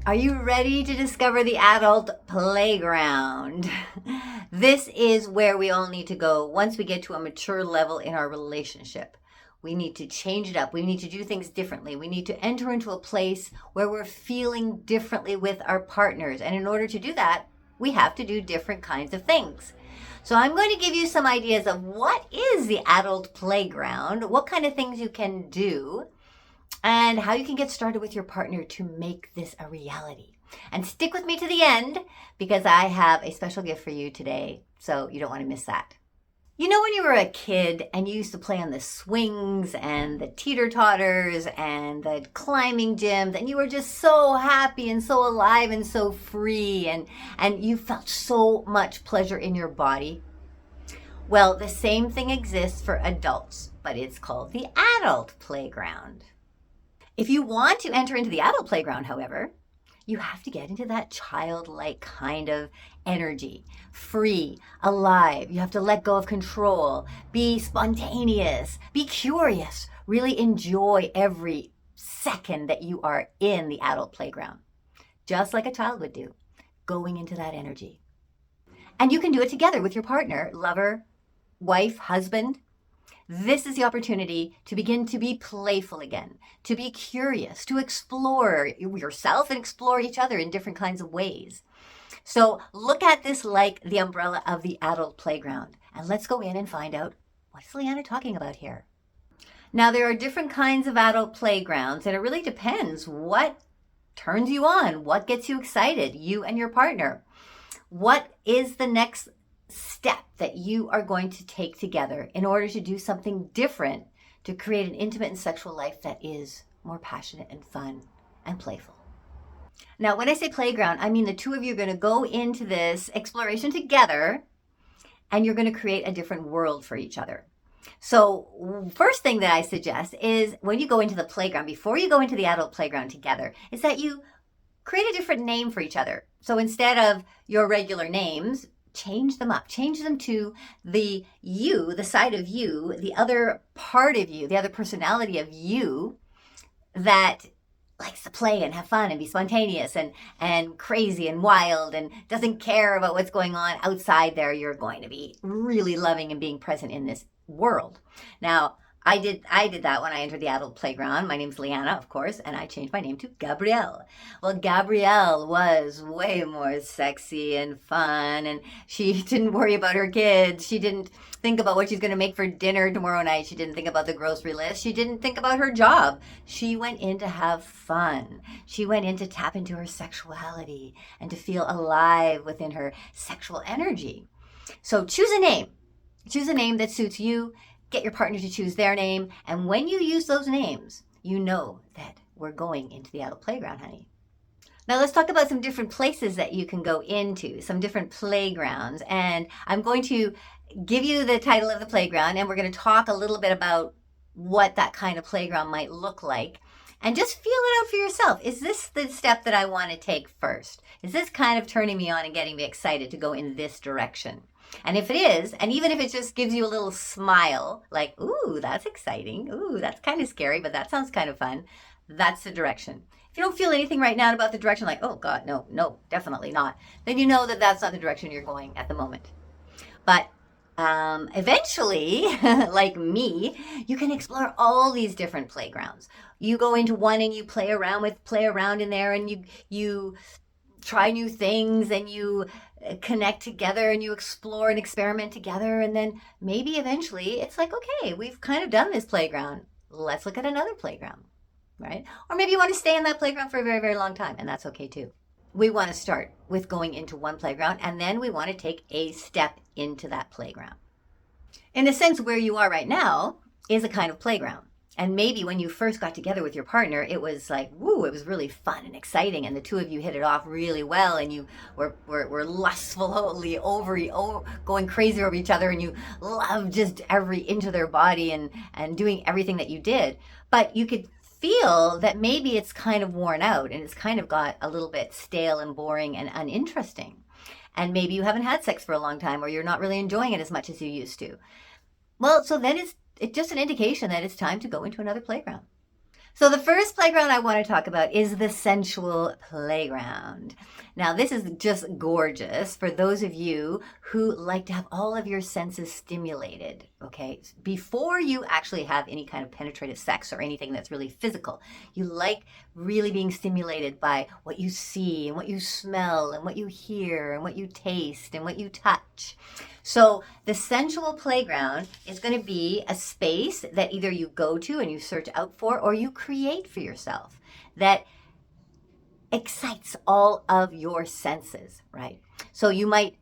Are you ready to discover the adult playground? This is where we all need to go once we get to a mature level in our relationship. We need to change it up. We need to do things differently. We need to enter into a place where we're feeling differently with our partners. And in order to do that, we have to do different kinds of things. So I'm going to give you some ideas of what is the adult playground, what kind of things you can do, and how you can get started with your partner to make this a reality. And stick with me to the end because I have a special gift for you today, so you don't want to miss that. You know when you were a kid and you used to play on the swings and the teeter-totters and the climbing gyms, and you were just so happy and so alive and so free, and you felt so much pleasure in your body? Well, the same thing exists for adults, but it's called the adult playground. If you want to enter into the adult playground, however, you have to get into that childlike kind of energy, free, alive. You have to let go of control, be spontaneous, be curious, really enjoy every second that you are in the adult playground, just like a child would do, going into that energy. And you can do it together with your partner, lover, wife, husband. This is the opportunity to begin to be playful again, to be curious, to explore yourself and explore each other in different kinds of ways. So look at this like the umbrella of the adult playground. And let's go in and find out, what is Lianna talking about here? Now, there are different kinds of adult playgrounds, and it really depends what turns you on, what gets you excited, you and your partner. What is the next step that you are going to take together in order to do something different to create an intimate and sexual life that is more passionate and fun and playful? Now, when I say playground, I mean the two of you are going to go into this exploration together and you're going to create a different world for each other. So first thing that I suggest is when you go into the playground, before you go into the adult playground together, is that you create a different name for each other. So instead of your regular names, change them up. Change them to the you, the side of you, the other part of you, the other personality of you that likes to play and have fun and be spontaneous and crazy and wild and doesn't care about what's going on outside there. You're going to be really loving and being present in this world. Now, I did that when I entered the adult playground. My name's Lianna, of course, and I changed my name to Gabrielle. Well, Gabrielle was way more sexy and fun, and she didn't worry about her kids. She didn't think about what she's going to make for dinner tomorrow night. She didn't think about the grocery list. She didn't think about her job. She went in to have fun. She went in to tap into her sexuality and to feel alive within her sexual energy. So choose a name. Choose a name that suits you. Get your partner to choose their name. And when you use those names, you know that we're going into the adult playground, honey. Now let's talk about some different places that you can go into, some different playgrounds. And I'm going to give you the title of the playground, and we're going to talk a little bit about what that kind of playground might look like. And just feel it out for yourself. Is this the step that I want to take first? Is this kind of turning me on and getting me excited to go in this direction? And if it is, and even if it just gives you a little smile, like, ooh, that's exciting. Ooh, that's kind of scary, but that sounds kind of fun. That's the direction. If you don't feel anything right now about the direction, like, oh God, no, definitely not, then you know that that's not the direction you're going at the moment. But eventually, like me, you can explore all these different playgrounds. You go into one and you play around in there, and you try new things, and you connect together, and you explore and experiment together. And then maybe eventually it's like, okay, we've kind of done this playground. Let's look at another playground, right? Or maybe you want to stay in that playground for a very, very long time, and that's okay too. We want to start with going into one playground, and then we want to take a step into that playground. In a sense, where you are right now is a kind of playground. And maybe when you first got together with your partner, it was like, woo, it was really fun and exciting, and the two of you hit it off really well, and you were lustfully going crazy over each other, and you loved just every inch of their body and doing everything that you did. But you could feel that maybe it's kind of worn out, and it's kind of got a little bit stale and boring and uninteresting. And maybe you haven't had sex for a long time, or you're not really enjoying it as much as you used to. Well, so then it's just an indication that it's time to go into another playground. So the first playground I want to talk about is the sensual playground. Now, this is just gorgeous for those of you who like to have all of your senses stimulated, okay? Before you actually have any kind of penetrative sex or anything that's really physical, you like really being stimulated by what you see and what you smell and what you hear and what you taste and what you touch. So the sensual playground is going to be a space that either you go to and you search out for or you create for yourself that excites all of your senses, right? So you might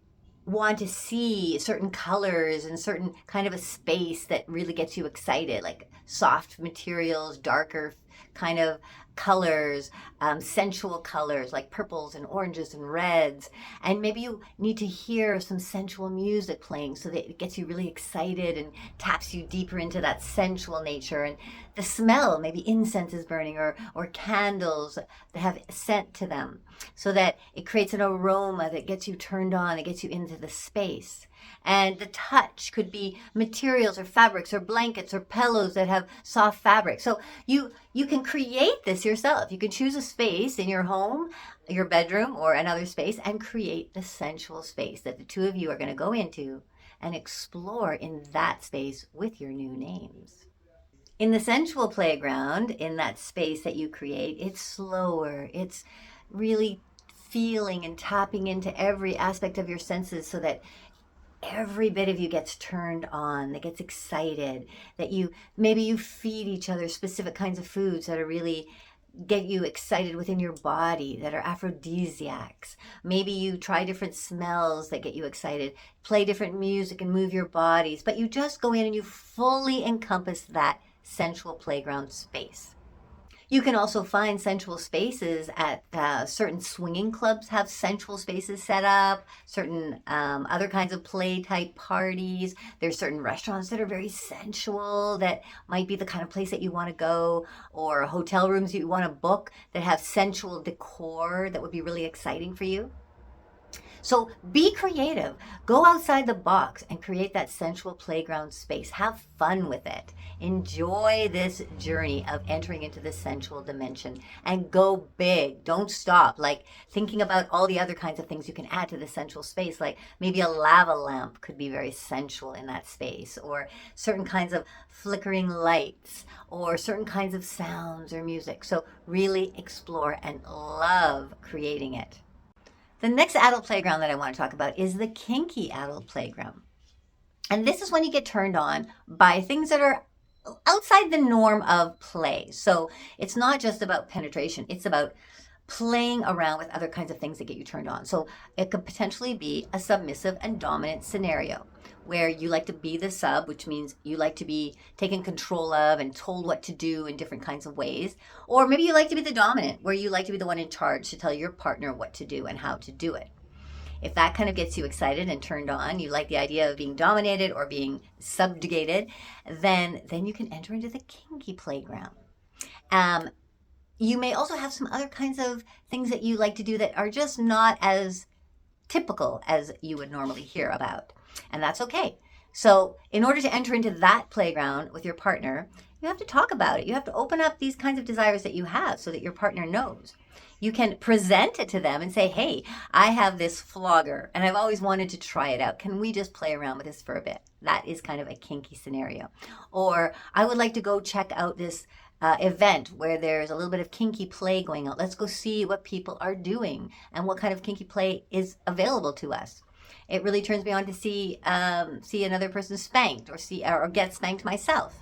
want to see certain colors and certain kind of a space that really gets you excited, like soft materials, darker kind of colors, sensual colors like purples and oranges and reds. And maybe you need to hear some sensual music playing so that it gets you really excited and taps you deeper into that sensual nature. And the smell, maybe incense is burning or candles that have scent to them, so that it creates an aroma that gets you turned on, that gets you into the space. And the touch could be materials or fabrics or blankets or pillows that have soft fabric. So you can create this yourself. You can choose a space in your home, your bedroom, or another space and create the sensual space that the two of you are going to go into and explore in that space with your new names. In the sensual playground, in that space that you create, it's slower. It's really feeling and tapping into every aspect of your senses so that every bit of you gets turned on, that gets excited, that you feed each other specific kinds of foods that are really get you excited within your body, that are aphrodisiacs. Maybe you try different smells that get you excited, play different music and move your bodies, but you just go in and you fully encompass that sensual playground space. You can also find sensual spaces at certain swinging clubs have sensual spaces set up, certain other kinds of play type parties. There's certain restaurants that are very sensual that might be the kind of place that you want to go, or hotel rooms you want to book that have sensual decor that would be really exciting for you. So be creative. Go outside the box and create that sensual playground space. Have fun with it. Enjoy this journey of entering into the sensual dimension and go big. Don't stop. Like thinking about all the other kinds of things you can add to the sensual space, like maybe a lava lamp could be very sensual in that space, or certain kinds of flickering lights, or certain kinds of sounds or music. So really explore and love creating it. The next adult playground that I want to talk about is the kinky adult playground. And this is when you get turned on by things that are outside the norm of play. So it's not just about penetration, it's about playing around with other kinds of things that get you turned on. So it could potentially be a submissive and dominant scenario where you like to be the sub, which means you like to be taken control of and told what to do in different kinds of ways. Or maybe you like to be the dominant, where you like to be the one in charge to tell your partner what to do and how to do it. If that kind of gets you excited and turned on, you like the idea of being dominated or being subjugated, then you can enter into the kinky playground. Um, you may also have some other kinds of things that you like to do that are just not as typical as you would normally hear about. And that's okay. So, in order to enter into that playground with your partner, you have to talk about it. You have to open up these kinds of desires that you have so that your partner knows. You can present it to them and say, hey, I have this flogger and I've always wanted to try it out. Can we just play around with this for a bit? That is kind of a kinky scenario. Or I would like to go check out this event where there's a little bit of kinky play going on. Let's go see what people are doing and what kind of kinky play is available to us. It really turns me on to see another person spanked or get spanked myself.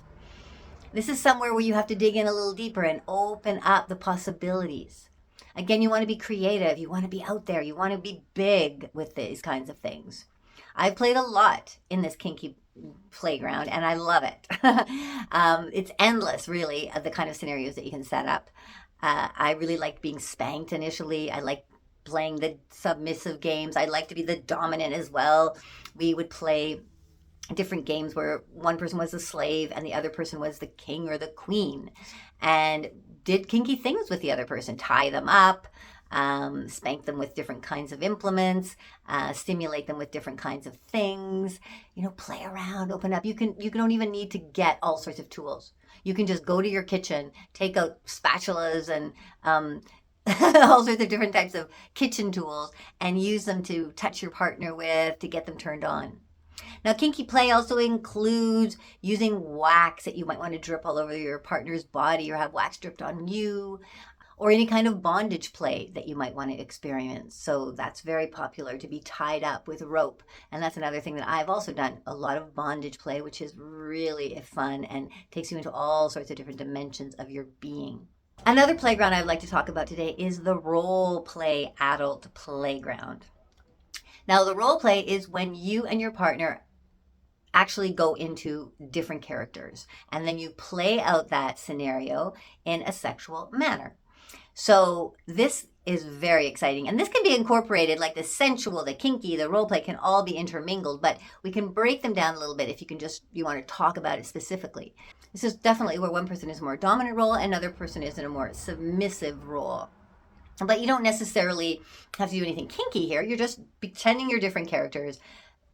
This is somewhere where you have to dig in a little deeper and open up the possibilities. Again, you want to be creative. You want to be out there. You want to be big with these kinds of things. I've played a lot in this kinky playground and I love it. It's endless, really, of the kind of scenarios that you can set up. I really liked being spanked initially. I liked playing the submissive games. I like to be the dominant as well. We would play different games where one person was the slave and the other person was the king or the queen, and did kinky things with the other person, tie them up, spank them with different kinds of implements, stimulate them with different kinds of things, play around, open up. You don't even need to get all sorts of tools. You can just go to your kitchen, take out spatulas and all sorts of different types of kitchen tools and use them to touch your partner with to get them turned on. Now, kinky play also includes using wax that you might want to drip all over your partner's body or have wax dripped on you, or any kind of bondage play that you might want to experience. So that's very popular, to be tied up with rope. And that's another thing that I've also done, a lot of bondage play, which is really fun and takes you into all sorts of different dimensions of your being. Another playground I'd like to talk about today is the role play adult playground. Now, the role play is when you and your partner actually go into different characters, and then you play out that scenario in a sexual manner. So this is very exciting, and this can be incorporated, like the sensual, the kinky, the role play can all be intermingled, but we can break them down a little bit if you want to talk about it specifically. This is definitely where one person is a more dominant role and another person is in a more submissive role. But you don't necessarily have to do anything kinky here. You're just pretending you're different characters,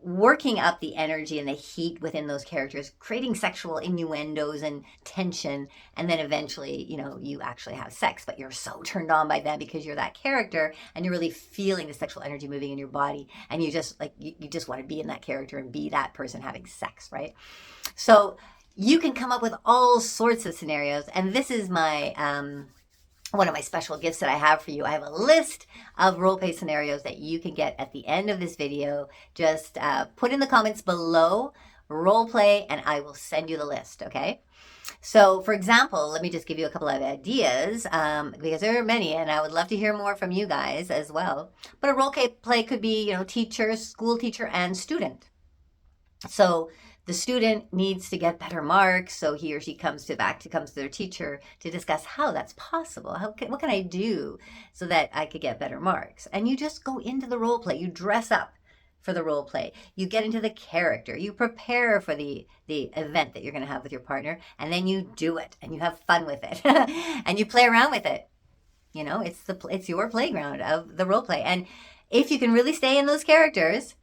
working up the energy and the heat within those characters, creating sexual innuendos and tension, and then eventually, you actually have sex, but you're so turned on by that because you're that character and you're really feeling the sexual energy moving in your body, and you just want to be in that character and be that person having sex, right? So you can come up with all sorts of scenarios, and this is my one of my special gifts that I have for you. I have a list of roleplay scenarios that you can get at the end of this video. Just put in the comments below roleplay and I will send you the list, okay? So, for example, let me just give you a couple of ideas because there are many and I would love to hear more from you guys as well. But a roleplay could be, teacher, school teacher, and student. So the student needs to get better marks, so he or she comes to their teacher to discuss how that's possible. What can I do so that I could get better marks? And you just go into the role play. You dress up for the role play. You get into the character. You prepare for the event that you're going to have with your partner, and then you do it, and you have fun with it, and you play around with it. It's your playground of the role play, and if you can really stay in those characters,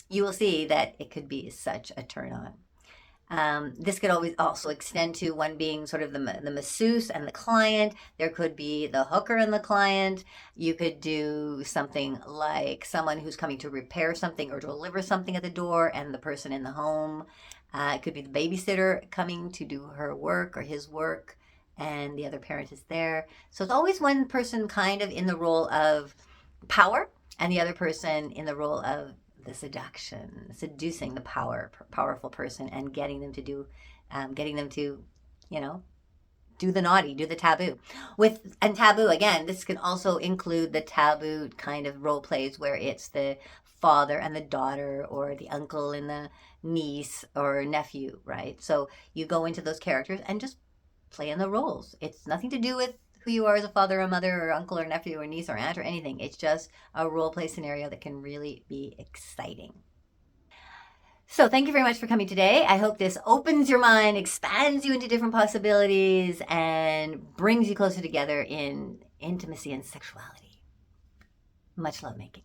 you will see that it could be such a turn on. This could always also extend to one being sort of the masseuse and the client. There could be the hooker and the client. You could do something like someone who's coming to repair something or deliver something at the door and the person in the home. It could be the babysitter coming to do her work or his work and the other parent is there. So it's always one person kind of in the role of power and the other person in the role of the seducing the powerful person and getting them to do the naughty, do the taboo. And taboo, again, this can also include the taboo kind of role plays where it's the father and the daughter or the uncle and the niece or nephew, right? So you go into those characters and just play in the roles. It's nothing to do with who you are as a father or mother or uncle or nephew or niece or aunt or anything. It's just a role play scenario that can really be exciting. So thank you very much for coming today. I hope this opens your mind, expands you into different possibilities, and brings you closer together in intimacy and sexuality. Much love making.